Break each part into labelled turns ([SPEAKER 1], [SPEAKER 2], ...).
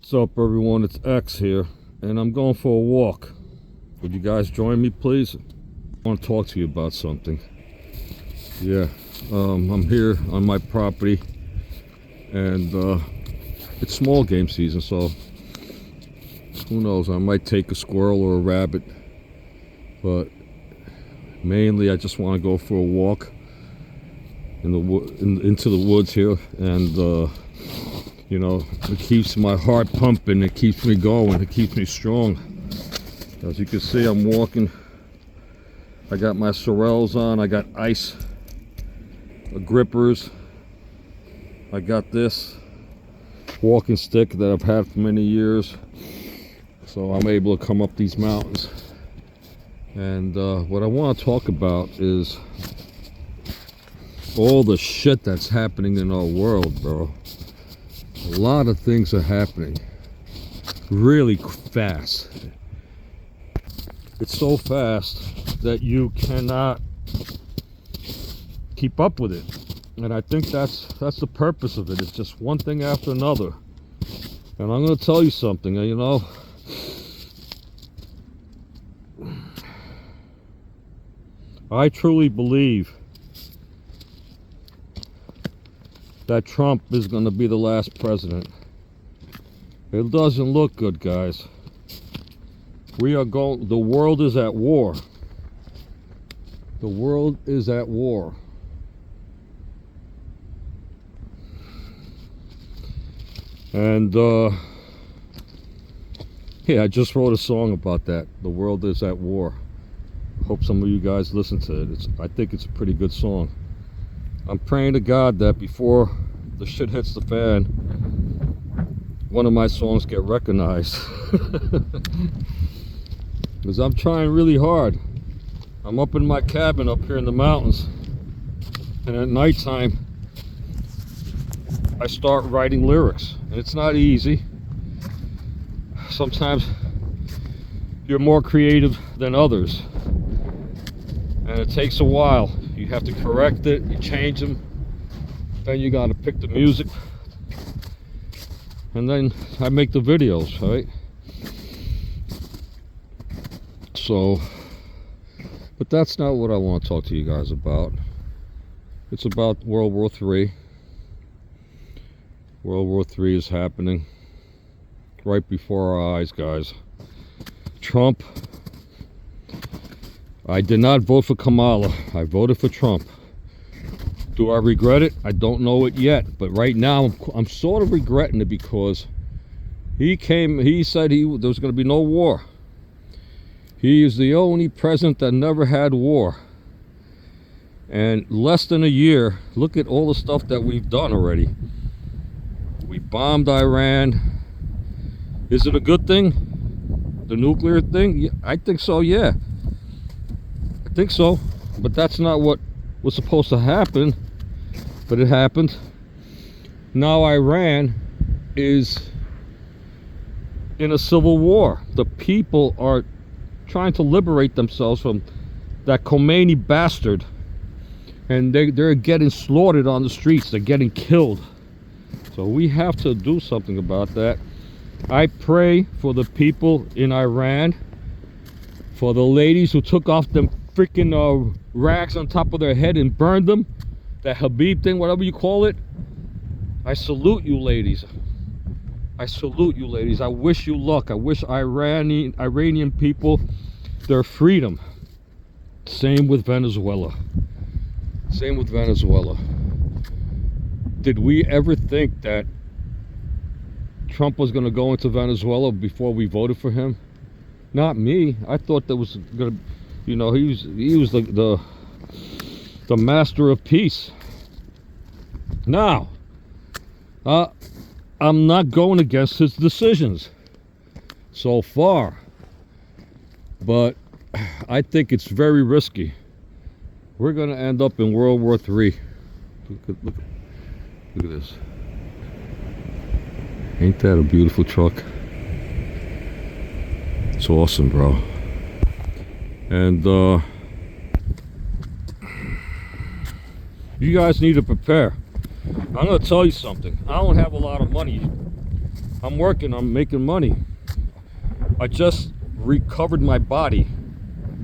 [SPEAKER 1] What's up, everyone? It's X here, and I'm going for a walk. Would you guys join me, please? I want to talk to you about something. Yeah, I'm here on my property, and it's small game season, so who knows? I might take a squirrel or a rabbit, but mainly I just want to go for a walk into the woods here, and you know, it keeps my heart pumping, it keeps me going, it keeps me strong. As you can see, I'm walking. I got my Sorels on, I got ice grippers. I got this walking stick that I've had for many years, so I'm able to come up these mountains. And what I want to talk about is all the shit that's happening in our world, bro. A lot of things are happening really fast. It's so fast that you cannot keep up with it. And I think that's the purpose of it. It's just one thing after another. And I'm going to tell you something, you know. I truly believe that Trump is going to be the last president. It doesn't look good, guys. The world is at war. The world is at war. And yeah, I just wrote a song about that. The world is at war. Hope some of you guys listen to it. I think it's a pretty good song. I'm praying to God that before the shit hits the fan, one of my songs get recognized. Because I'm trying really hard. I'm up in my cabin up here in the mountains, and at nighttime I start writing lyrics, and it's not easy. Sometimes you're more creative than others, and it takes a while. You have to correct it, you change them, then you got to pick the music, and then I make the videos, right? So, but that's not what I want to talk to you guys about. It's about World War III. World War III is happening right before our eyes, guys. Trump. I did not vote for Kamala. I voted for Trump. Do I regret it? I don't know it yet. But right now, I'm sort of regretting it, because he said there was going to be no war. He is the only president that never had war. And less than a year, look at all the stuff that we've done already. We bombed Iran. Is it a good thing? The nuclear thing? Yeah, I think so, yeah. I think so, but that's not what was supposed to happen, but it happened. Now Iran is in a civil war. The people are trying to liberate themselves from that Khomeini bastard, and they're getting slaughtered on the streets. They're getting killed. So we have to do something about that. I pray for the people in Iran, for the ladies who took off them freaking rags on top of their head and burned them, that Habib thing, whatever you call it. I salute you, ladies. I salute you, ladies. I wish you luck. I wish Iranian people their freedom. Same with Venezuela. Same with Venezuela. Did we ever think that Trump was going to go into Venezuela before we voted for him? Not me. I thought that was going to, you know, he was the master of peace. Now, I'm not going against his decisions so far, but I think it's very risky. We're going to end up in World War III. Look at this. Ain't that a beautiful truck? It's awesome, bro. And you guys need to prepare. I'm going to tell you something. I don't have a lot of money. I'm working, I'm making money. I just recovered my body.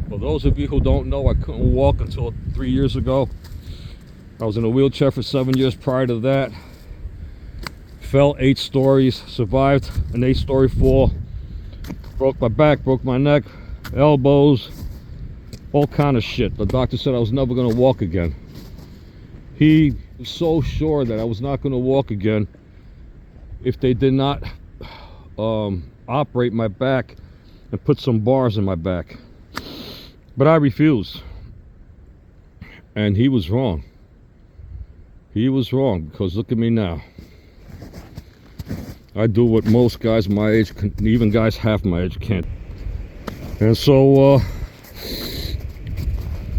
[SPEAKER 1] For those of you who don't know, I couldn't walk until 3 years ago. I was in a wheelchair for 7 years prior to that. Fell 8 stories, survived an 8-story fall. Broke my back, broke my neck, elbows, all kind of shit. The doctor said I was never gonna walk again. He was so sure that I was not gonna walk again if they did not operate my back and put some bars in my back. But I refused. And he was wrong. He was wrong, because look at me now. I do what most guys my age, even guys half my age, can't. And so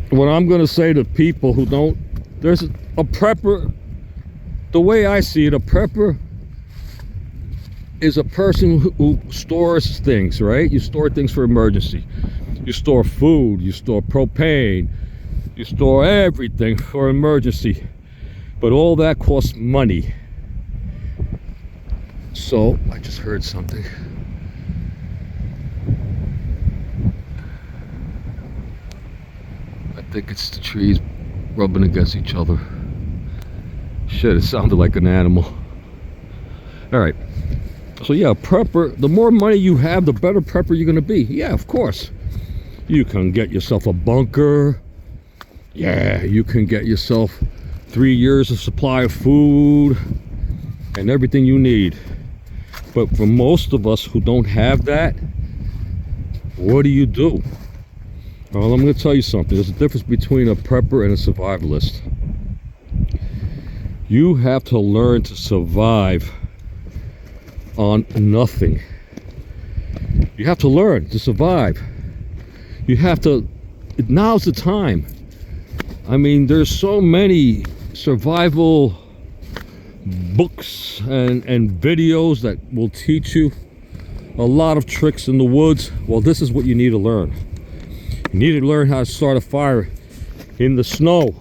[SPEAKER 1] what I'm going to say to people who don't, there's a prepper, the way I see it, a prepper is a person who stores things, right? You store things for emergency. You store food, you store propane, you store everything for emergency. But all that costs money. So, I just heard something. I think it's the trees rubbing against each other. Shit, it sounded like an animal. Alright. So yeah, prepper, the more money you have, the better prepper you're gonna be. Yeah, of course. You can get yourself a bunker. Yeah, you can get yourself 3 years of supply of food and everything you need. But for most of us who don't have that, what do you do? Well, I'm going to tell you something. There's a difference between a prepper and a survivalist. You have to learn to survive on nothing. You have to learn to survive. You have to, now's the time. I mean, there's so many survival books and videos that will teach you a lot of tricks in the woods. Well, this is what you need to learn. You need to learn how to start a fire in the snow.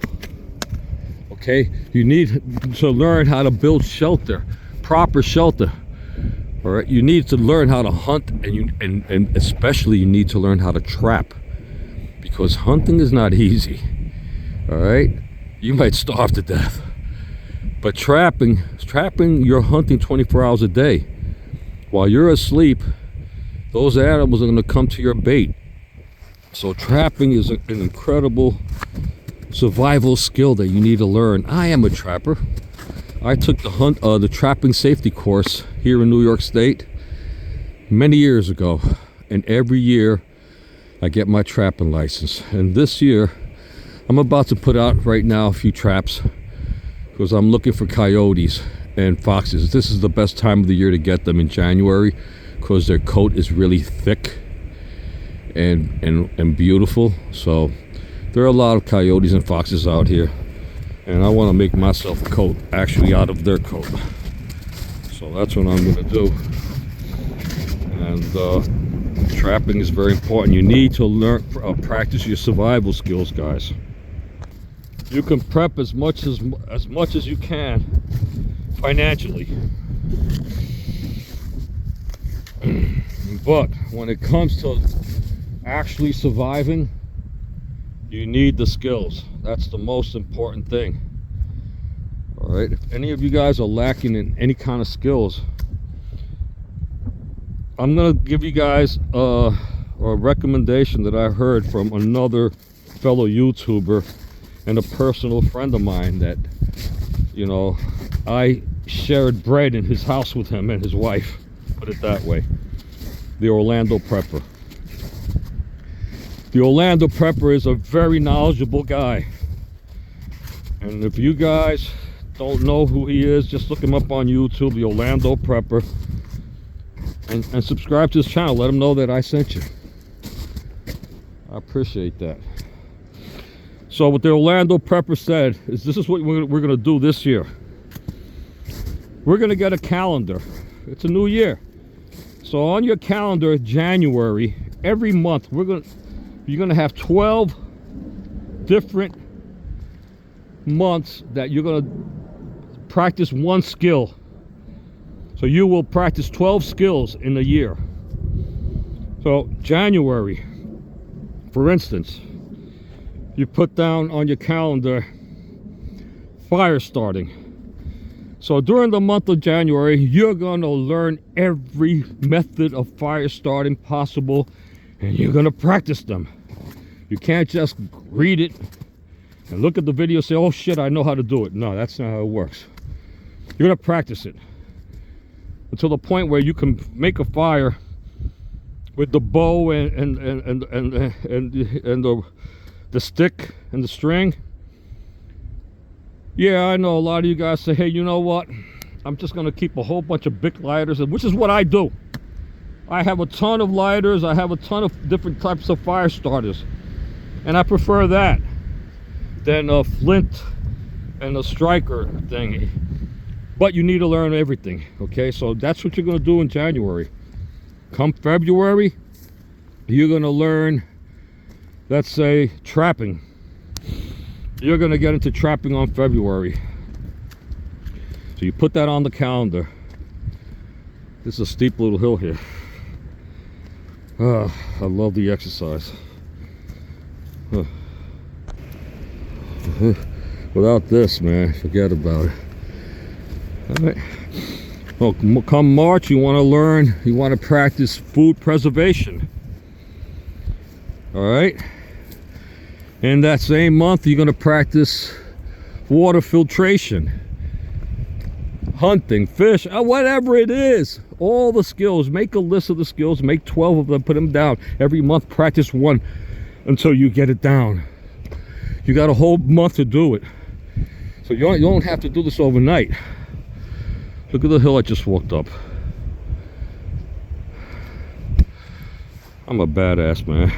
[SPEAKER 1] Okay? You need to learn how to build shelter, proper shelter. All right? You need to learn how to hunt, and especially you need to learn how to trap, because hunting is not easy. All right? You might starve to death. But trapping, you're hunting 24 hours a day. While you're asleep, those animals are going to come to your bait. So trapping is an incredible survival skill that you need to learn. I am a trapper. I took the trapping safety course here in New York State many years ago. And every year I get my trapping license. And this year, I'm about to put out right now a few traps, because I'm looking for coyotes and foxes. This is the best time of the year to get them, in January, because their coat is really thick and beautiful. So there are a lot of coyotes and foxes out here, and I want to make myself a coat actually out of their coat. So that's what I'm going to do. And trapping is very important. You need to learn, practice your survival skills, guys. You can prep as much as you can financially, but when it comes to actually surviving, you need the skills. That's the most important thing. All right, if any of you guys are lacking in any kind of skills, I'm gonna give you guys a recommendation that I heard from another fellow YouTuber and a personal friend of mine that, you know, I shared bread in his house with him and his wife, put it that way. The Orlando Prepper. The Orlando Prepper is a very knowledgeable guy. And if you guys don't know who he is, just look him up on YouTube, the Orlando Prepper, and subscribe to his channel. Let him know that I sent you. I appreciate that. So what the Orlando Prepper said is, this is what we're going to do this year. We're going to get a calendar. It's a new year. So on your calendar, January, every month, you're going to have 12 different months that you're going to practice one skill. So So you will practice 12 skills in a year. So January, for instance, you put down on your calendar fire starting. So during the month of January, you're going to learn every method of fire starting possible, and you're going to practice them. You can't just read it and look at the video and say, oh shit, I know how to do it. No, that's not how it works. You're going to practice it until the point where you can make a fire with the bow and the stick and the string. Yeah, I know a lot of you guys say, hey, you know what? I'm just going to keep a whole bunch of Bic lighters, which is what I do. I have a ton of lighters. I have a ton of different types of fire starters. And I prefer that than a flint and a striker thingy. But you need to learn everything, okay? So that's what you're going to do in January. Come February, you're going to learn, let's say, trapping. You're going to get into trapping on February. So you put that on the calendar. This is a steep little hill here. I love the exercise. Without this, man, forget about it. All right. Well, come March, you want to learn, you want to practice food preservation. All right. In that same month, you're going to practice water filtration, hunting, fish, whatever it is. All the skills. Make a list of the skills. Make 12 of them. Put them down. Every month, practice one until you get it down. You got a whole month to do it. So you don't have to do this overnight. Look at the hill I just walked up. I'm a badass, man.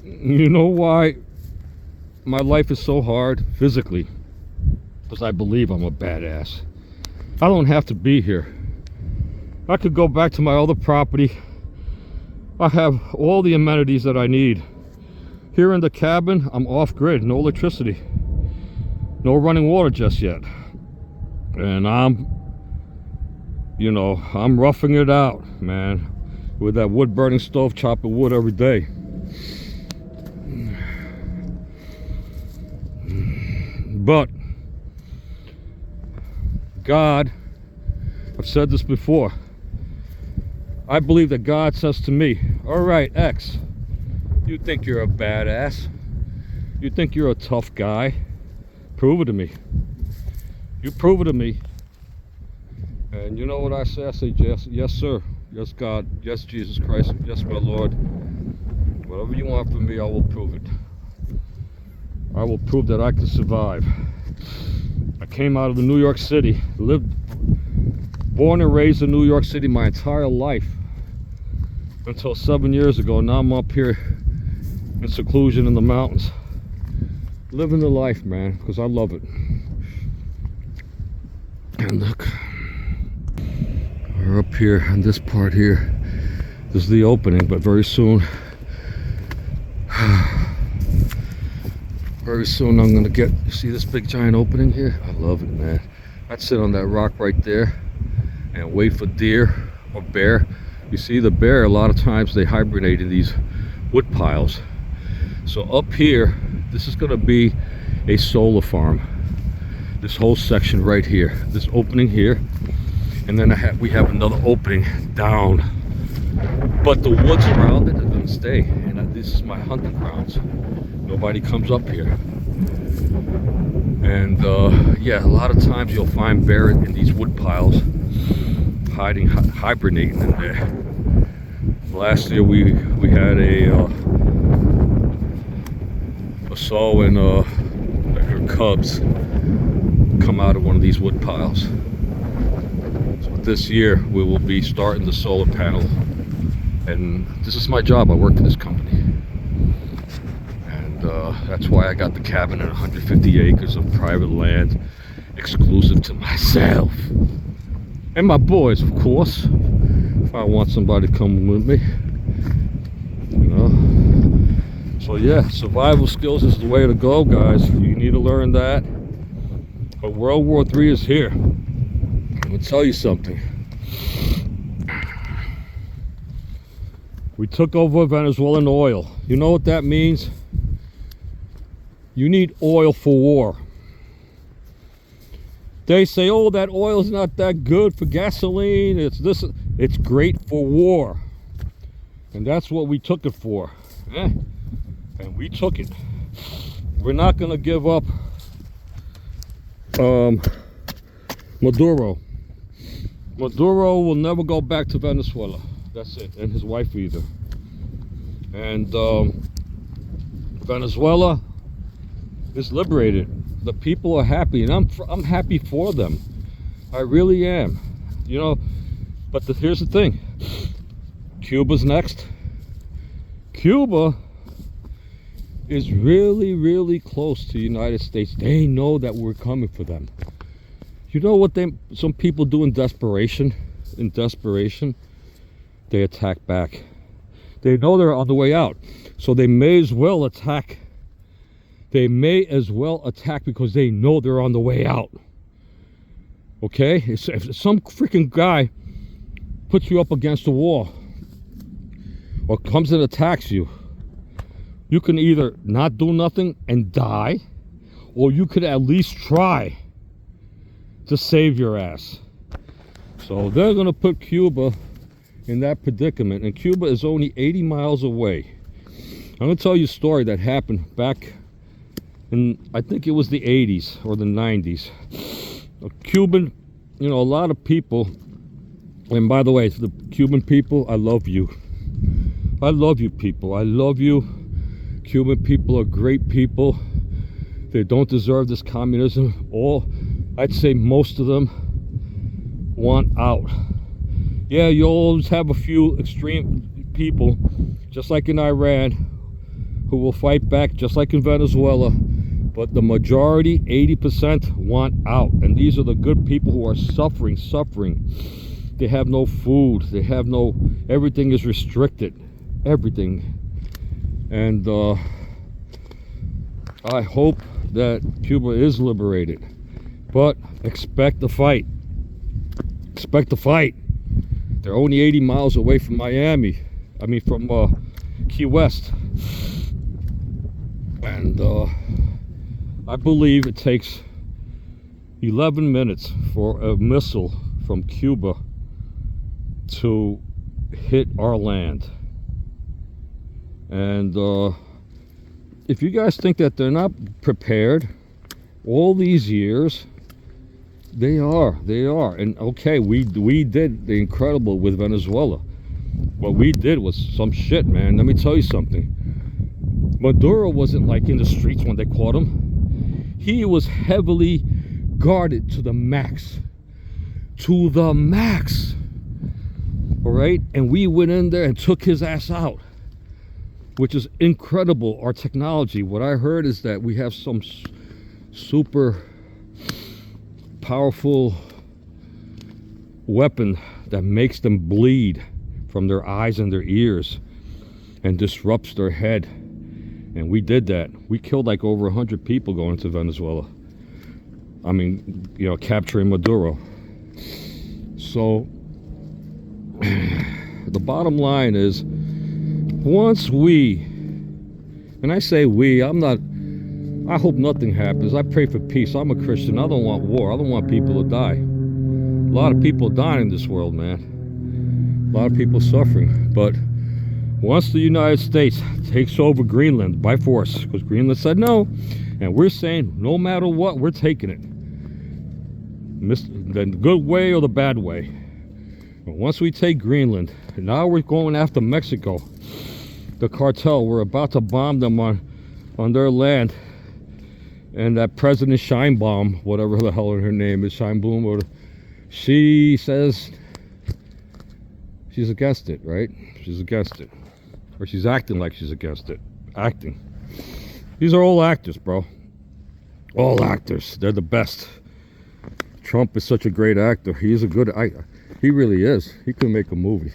[SPEAKER 1] You know why my life is so hard physically? Because I believe I'm a badass. I don't have to be here. I could go back to my other property. I have all the amenities that I need. Here in the cabin, I'm off grid, no electricity, no running water just yet. And I'm roughing it out, man, with that wood burning stove, chopping wood every day. But God, I've said this before, I believe that God says to me, all right, X, you think you're a badass, you think you're a tough guy, prove it to me. You prove it to me. And you know what I say? I say, yes sir, yes God, yes Jesus Christ, yes my Lord. Whatever you want from me, I will prove it. I will prove that I can survive. I came out of the New York City, born and raised in New York City my entire life until 7 years ago. Now I'm up here in seclusion in the mountains, living the life, man, because I love it. And look, we're up here on this part here. This is the opening, but very soon I'm gonna get, you see this big giant opening here? I love it, man. I'd sit on that rock right there and wait for deer or bear. You see the bear, a lot of times they hibernate in these wood piles. So up here, this is gonna be a solar farm. This whole section right here, this opening here, and then we have another opening down. But the woods around it are gonna stay, and this is my hunting grounds. Nobody comes up here. And yeah, a lot of times you'll find bear in these wood piles, hibernating in there. Last year we had a sow and her cubs come out of one of these wood piles. So this year we will be starting the solar panel, and this is my job. I work in this company, and that's why I got the cabin at 150 acres of private land exclusive to myself and my boys, of course, if I want somebody to come with me, you know. So yeah, survival skills is the way to go, guys. You need to learn that. But World War III is here. I'm gonna tell you something. We took over Venezuelan oil. You know what that means? You need oil for war. They say, oh, that oil's not that good for gasoline. It's great for war. And that's what we took it for. And we took it. We're not gonna give up Maduro. Maduro will never go back to Venezuela. That's it. And his wife either. And Venezuela is liberated. The people are happy, and I'm happy for them. I really am. You know, but here's the thing. Cuba's next. Cuba is really, really close to the United States. They know that we're coming for them. You know what some people do in desperation? In desperation, they attack back. They know they're on the way out, so they may as well attack. They may as well attack because they know they're on the way out. Okay? If some freaking guy puts you up against the wall or comes and attacks you, you can either not do nothing and die, or you could at least try to save your ass. So they're going to put Cuba in that predicament, and Cuba is only 80 miles away. I'm going to tell you a story that happened back in, I think it was the 80s or the 90s. A Cuban, you know, a lot of people, and by the way, to the Cuban people, I love you. I love you people. I love you. Cuban people are great people. They don't deserve this communism. I'd say most of them want out. Yeah, you always have a few extreme people, just like in Iran, who will fight back, just like in Venezuela. But the majority, 80%, want out. And these are the good people who are suffering. They have no food. They have no, everything is restricted. Everything. And I hope that Cuba is liberated. But expect the fight. Expect the fight. They're only 80 miles away from Miami. I mean, from Key West. And I believe it takes 11 minutes for a missile from Cuba to hit our land. And if you guys think that they're not prepared, all these years, they are. And okay, we did the incredible with Venezuela. What we did was some shit, man. Let me tell you something. Maduro wasn't like in the streets when they caught him. He was heavily guarded to the max. To the max. All right? And we went in there and took his ass out, which is incredible, our technology. What I heard is that we have some super powerful weapon that makes them bleed from their eyes and their ears and disrupts their head. And we did that. We killed like over 100 people going to Venezuela. I mean, you know, capturing Maduro. So the bottom line is, once we, and I say we, I hope nothing happens. I pray for peace. I'm a Christian. I don't want war. I don't want people to die. A lot of people dying in this world, man. A lot of people suffering. But once the United States takes over Greenland by force, because Greenland said no, and we're saying no matter what, we're taking it. The good way or the bad way. But once we take Greenland, now we're going after Mexico. The cartel, we're about to bomb them on their land. And that President Scheinbaum, whatever the hell her name is, Scheinbaum, she says she's against it, right? She's against it. Or she's acting like she's against it. Acting. These are all actors, bro. All actors. They're the best. Trump is such a great actor. He's a good actor. He really is. He could make a movie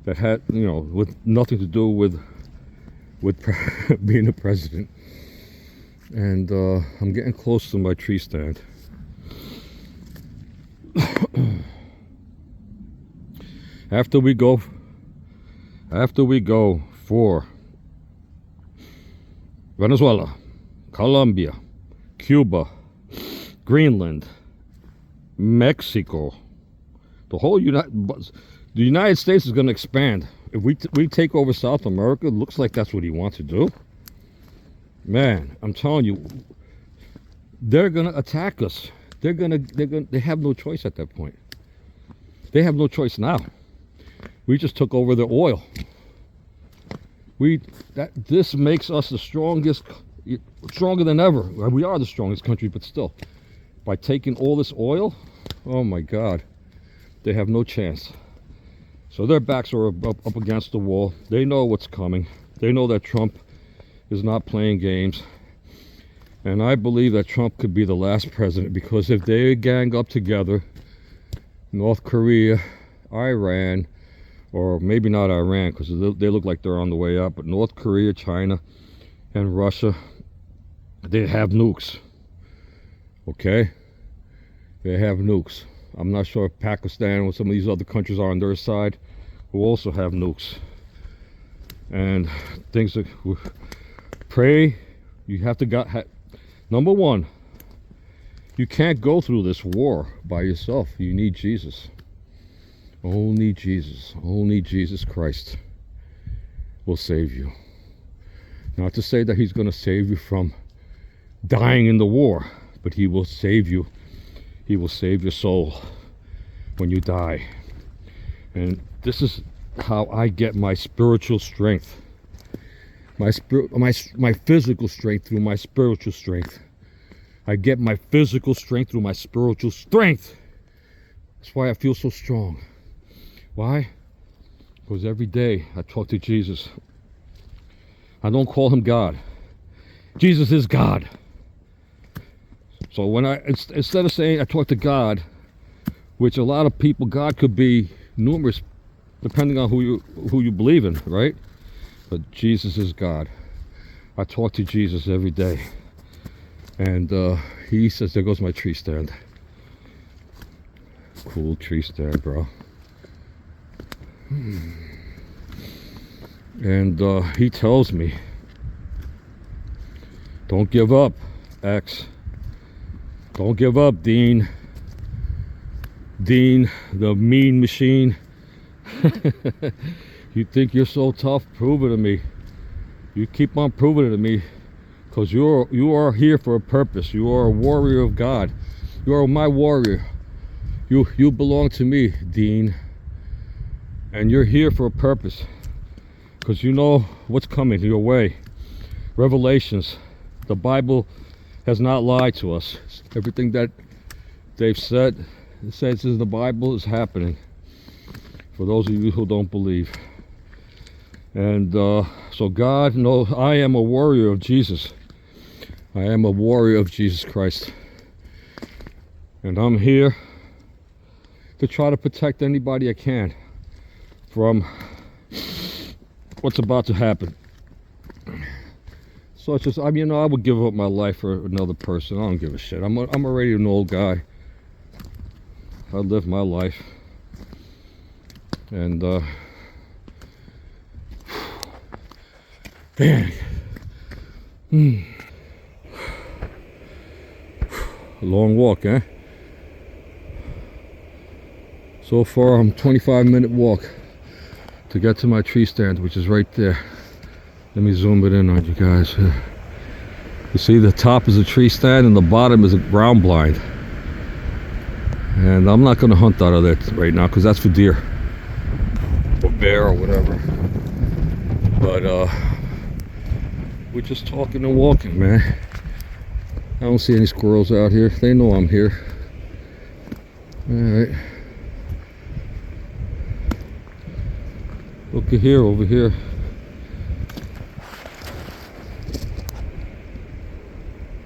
[SPEAKER 1] that had, you know, with nothing to do with with being a president. And I'm getting close to my tree stand. After we go for Venezuela, Colombia, Cuba, Greenland, Mexico, the United States is going to expand. If we take over South America, it looks like that's what he wants to do. Man, I'm telling you, they're going to attack us. They have no choice at that point. They have no choice now. We just took over their oil. This makes us the strongest, stronger than ever. We are the strongest country, but still, by taking all this oil, oh my God, they have no chance. So their backs are up against the wall. They know what's coming. They know that Trump is not playing games. And I believe that Trump could be the last president, because if they gang up together, North Korea, Iran, or maybe not Iran, because they look like they're on the way up, but North Korea, China, and Russia, they have nukes. Okay? They have nukes. I'm not sure if Pakistan or some of these other countries are on their side, who also have nukes. And things that pray, you have to number one, you can't go through this war by yourself. You need Jesus. Only Jesus Christ will save you. Not to say that he's going to save you from dying in the war, but he will save you. He will save your soul when you die. And this is how I get my spiritual strength. My physical strength through my spiritual strength. I get my physical strength through my spiritual strength. That's why I feel so strong. Why? Because every day I talk to Jesus. I don't call him God. Jesus is God. So when instead of saying I talk to God, which a lot of people, God could be numerous, depending on who you believe in, right? But Jesus is God. I talk to Jesus every day. And he says, there goes my tree stand. Cool tree stand, bro. And he tells me, don't give up, X. Don't give up, Dean. Dean, the mean machine. You think you're so tough? Prove it to me. You keep on proving it to me, because you are here for a purpose. You are a warrior of God. You are my warrior. You belong to me, Dean. And you're here for a purpose, because you know what's coming your way. Revelations. The Bible has not lied to us. Everything that they've said, it says in the Bible, is happening. For those of you who don't believe. And so God knows I am a warrior of Jesus. I am a warrior of Jesus Christ. And I'm here to try to protect anybody I can from what's about to happen. Such as, I mean, I would give up my life for another person. I don't give a shit. I'm already an old guy. I live my life. And man, a long walk, eh? So far, I'm 25-minute walk to get to my tree stand, which is right there. Let me zoom it in on you guys. You see, the top is a tree stand and the bottom is a ground blind. And I'm not going to hunt out of there right now, because that's for deer or bear or whatever. But we're just talking and walking, man. I don't see any squirrels out here. They know I'm here. Alright. Look at here, over here.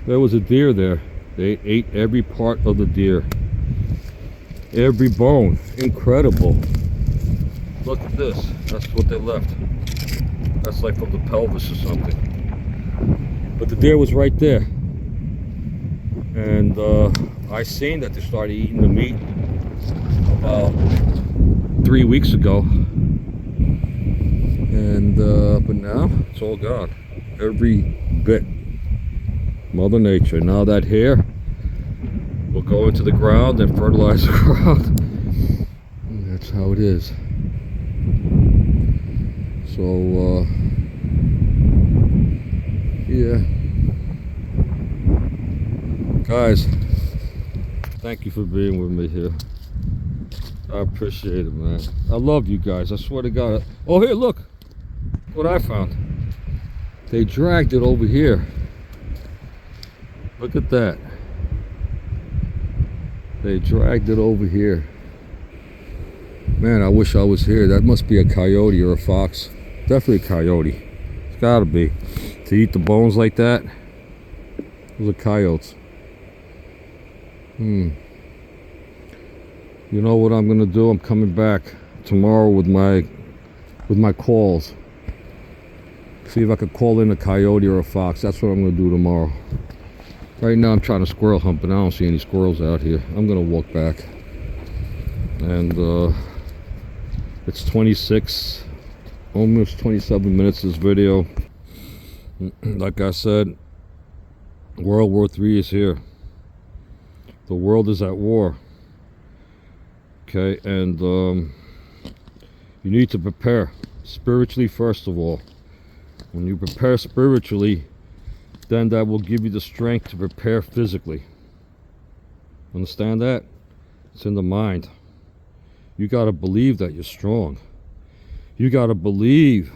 [SPEAKER 1] There was a deer there. They ate every part of the deer. Every bone. Incredible. Look at this. That's what they left. That's like from the pelvis or something. But the deer was right there. And I seen that they started eating the meat about 3 weeks ago. And but now it's all gone. Every bit. Mother Nature. Now that hair will go into the ground and fertilize the ground. And that's how it is. So yeah, guys, thank you for being with me here. I appreciate it, man. I love you guys. I swear to God. Oh, here, look what I found. They dragged it over here. Look at that. They dragged it over here. Man, I wish I was here. That must be a coyote or a fox. Definitely a coyote. It's gotta be. To eat the bones like that. Those are coyotes. You know what I'm gonna do? I'm coming back tomorrow with my calls. See if I could call in a coyote or a fox. That's what I'm gonna do tomorrow. Right now I'm trying to squirrel hunt, but I don't see any squirrels out here. I'm gonna walk back. And it's 26, almost 27 minutes this video. Like I said, World War III is here. The world is at war. Okay, and you need to prepare spiritually first of all. When you prepare spiritually, then that will give you the strength to prepare physically. Understand that? It's in the mind. You got to believe that you're strong. You got to believe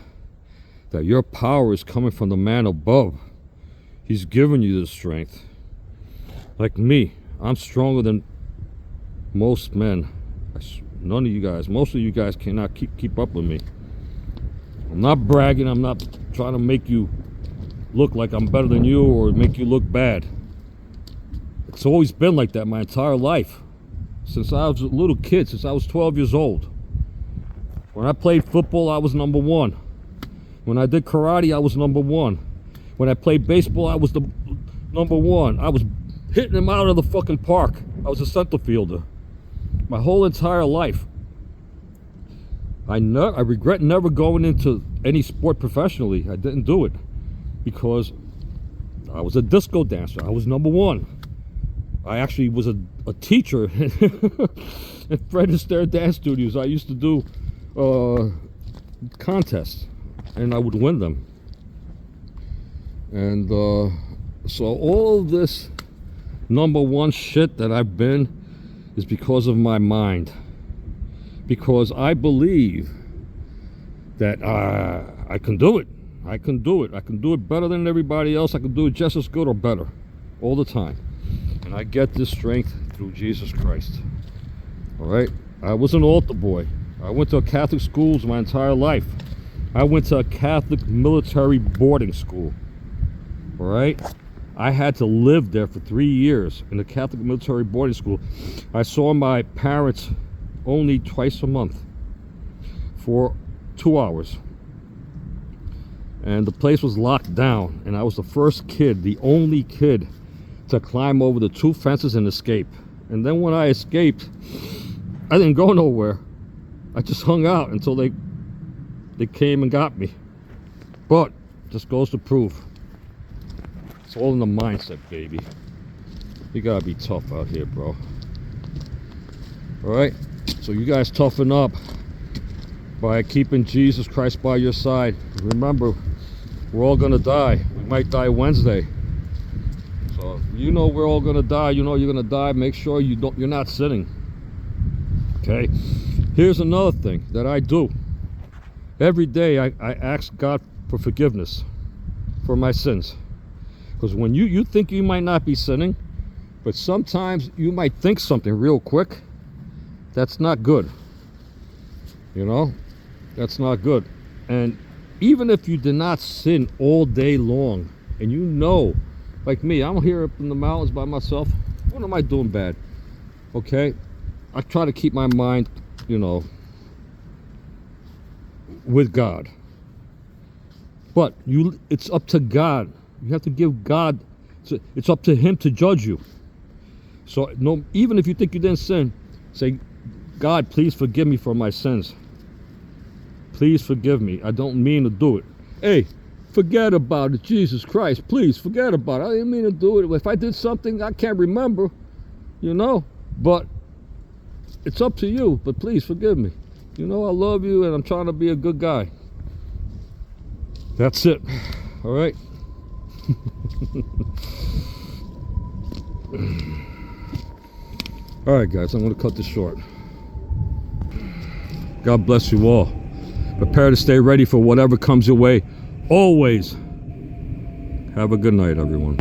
[SPEAKER 1] that your power is coming from the man above. He's giving you the strength. Like me, I'm stronger than most men. None of you guys, most of you guys cannot keep up with me. I'm not bragging. I'm not trying to make you look like I'm better than you or make you look bad. It's always been like that my entire life. Since I was a little kid, since I was 12 years old. When I played football, I was number one. When I did karate, I was number one. When I played baseball, I was the number one. I was hitting them out of the fucking park. I was a center fielder. My whole entire life. I regret never going into any sport professionally. I didn't do it because I was a disco dancer. I was number one. I actually was a teacher at Fred Astaire Dance Studios. I used to do contests, and I would win them. And so all of this number one shit that I've been is because of my mind. Because I believe that I can do it. I can do it. I can do it better than everybody else. I can do it just as good or better all the time. And I get this strength through Jesus Christ. All right? I was an altar boy. I went to Catholic schools my entire life. I went to a Catholic military boarding school. All right? I had to live there for 3 years in the Catholic military boarding school. I saw my parents only twice a month for 2 hours. And the place was locked down. And I was the first kid, the only kid, to climb over the 2 fences and escape. And then when I escaped, I didn't go nowhere. I just hung out until they came and got me. But just goes to prove, it's all in the mindset, baby. You gotta be tough out here, bro. All right? So you guys toughen up by keeping Jesus Christ by your side. Remember, we're all gonna die. We might die Wednesday. So you know we're all gonna die. You know you're gonna die. Make sure you're not sinning. Okay? Here's another thing that I do. Every day I ask God for forgiveness for my sins. Because when you think you might not be sinning, but sometimes you might think something real quick. That's not good. You know? That's not good. And even if you did not sin all day long, and you know, like me, I'm here up in the mountains by myself. What am I doing bad? Okay? I try to keep my mind, you know, with God. But it's up to God. You have to give God, it's up to him to judge you. So no, even if you think you didn't sin, say, God, please forgive me for my sins. Please forgive me. I don't mean to do it. Hey, forget about it. Jesus Christ, please forget about it. I didn't mean to do it. If I did something I can't remember, you know, but it's up to you. But please forgive me. You know, I love you and I'm trying to be a good guy. That's it. All right. All right, guys, I'm going to cut this short. God bless you all. Prepare to stay ready for whatever comes your way. Always. Have a good night, everyone.